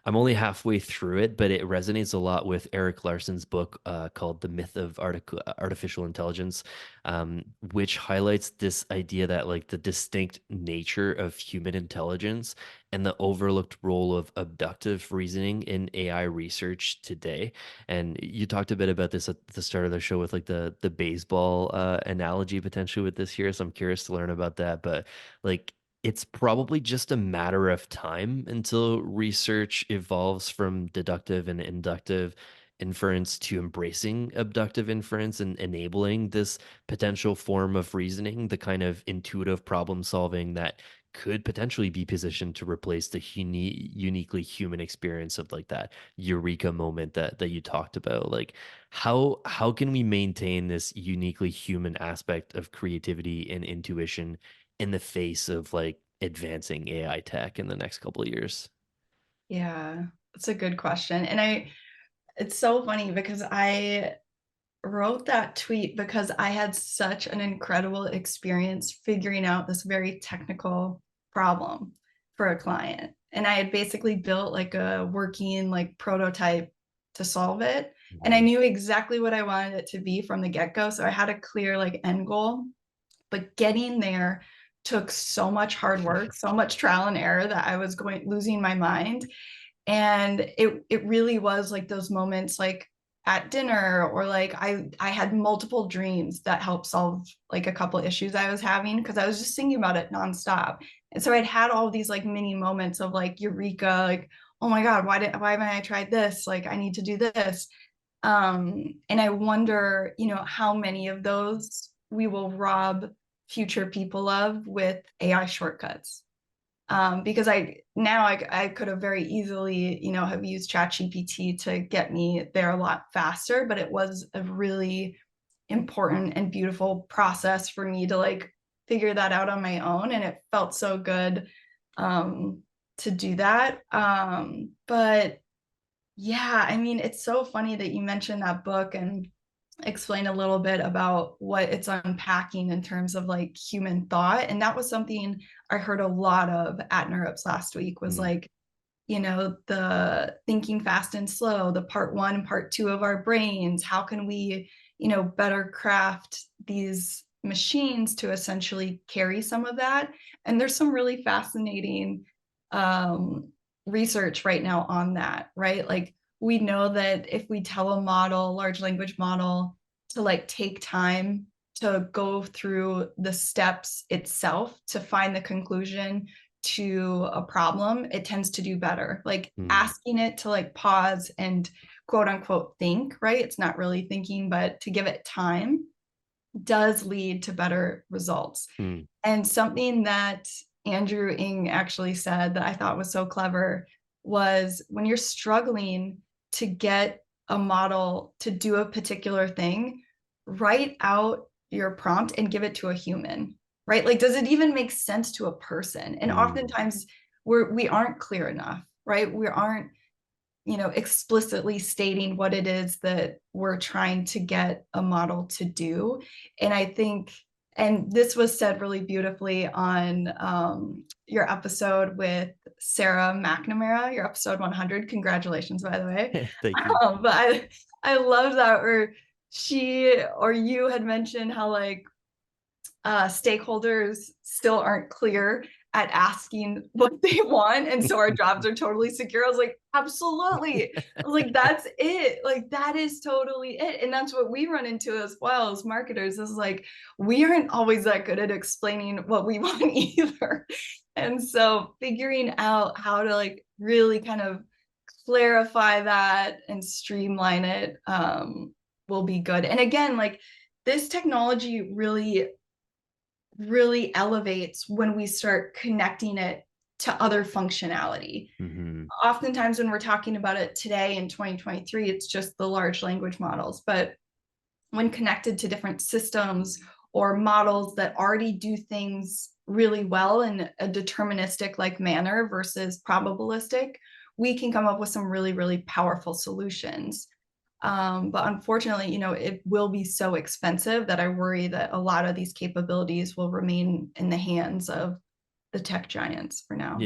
I'm only halfway through it, but it resonates a lot with Eric Larson's book called "The Myth of Artificial Intelligence," which highlights this idea that like the distinct nature of human intelligence and the overlooked role of abductive reasoning in AI research today. And you talked a bit about this at the start of the show with like the baseball analogy potentially with this here. So I'm curious to learn about that, but like it's probably just a matter of time until research evolves from deductive and inductive inference to embracing abductive inference and enabling this potential form of reasoning, the kind of intuitive problem solving that could potentially be positioned to replace the uniquely human experience of like that eureka moment that you talked about. Like how can we maintain this uniquely human aspect of creativity and intuition in the face of like advancing AI tech in the next couple of years? Yeah, that's a good question. It's so funny because I wrote that tweet because I had such an incredible experience figuring out this very technical problem for a client. And I had basically built like a working like prototype to solve it. And I Mhm. knew exactly what I wanted it to be from the get-go. So I had a clear like end goal, but getting there took so much hard work, so much trial and error that I was going losing my mind. And it really was like those moments like at dinner, or like I had multiple dreams that helped solve like a couple issues I was having because I was just thinking about it nonstop. And so I'd had all these like mini moments of like eureka, like, oh my God, why haven't I tried this? Like I need to do this. And I wonder, how many of those we will rob future people of with AI shortcuts. Because I could have very easily, have used ChatGPT to get me there a lot faster, but it was a really important and beautiful process for me to like figure that out on my own, and it felt so good um, to do that. But yeah, I mean, it's so funny that you mentioned that book and explain a little bit about what it's unpacking in terms of like human thought. And that was something I heard a lot of at NeurIPS last week was Mm, like, the thinking fast and slow, the part one and part two of our brains. How can we, better craft these machines to essentially carry some of that? And there's some really fascinating um, research right now on that, right? Like we know that if we tell a model, large language model, to like take time to go through the steps itself to find the conclusion to a problem, it tends to do better. Like mm, asking it to like pause and quote unquote think, right? It's not really thinking, but to give it time does lead to better results. mm. And something that Andrew Ng actually said that I thought was so clever was when you're struggling to get a model to do a particular thing, write out your prompt and give it to a human, right? Like, does it even make sense to a person? And Mm, oftentimes we aren't clear enough, right? We aren't, explicitly stating what it is that we're trying to get a model to do. And I think, and this was said really beautifully on your episode with Sarah McNamara, your episode 100. Congratulations, by the way. thank you. But I love that where she or you had mentioned how like stakeholders still aren't clear at asking what they want. And so our jobs are totally secure. I was like, absolutely. I was like, that's it. Like, that is totally it. And that's what we run into as well as marketers is like, we aren't always that good at explaining what we want either. And so figuring out how to like really kind of clarify that and streamline it will be good. And again, like this technology really elevates when we start connecting it to other functionality. Hmm. Oftentimes, when we're talking about it today in 2023, it's just the large language models. But when connected to different systems or models that already do things really well in a deterministic like manner versus probabilistic, we can come up with some really, really powerful solutions. But unfortunately, it will be so expensive that I worry that a lot of these capabilities will remain in the hands of the tech giants for Yeah. now.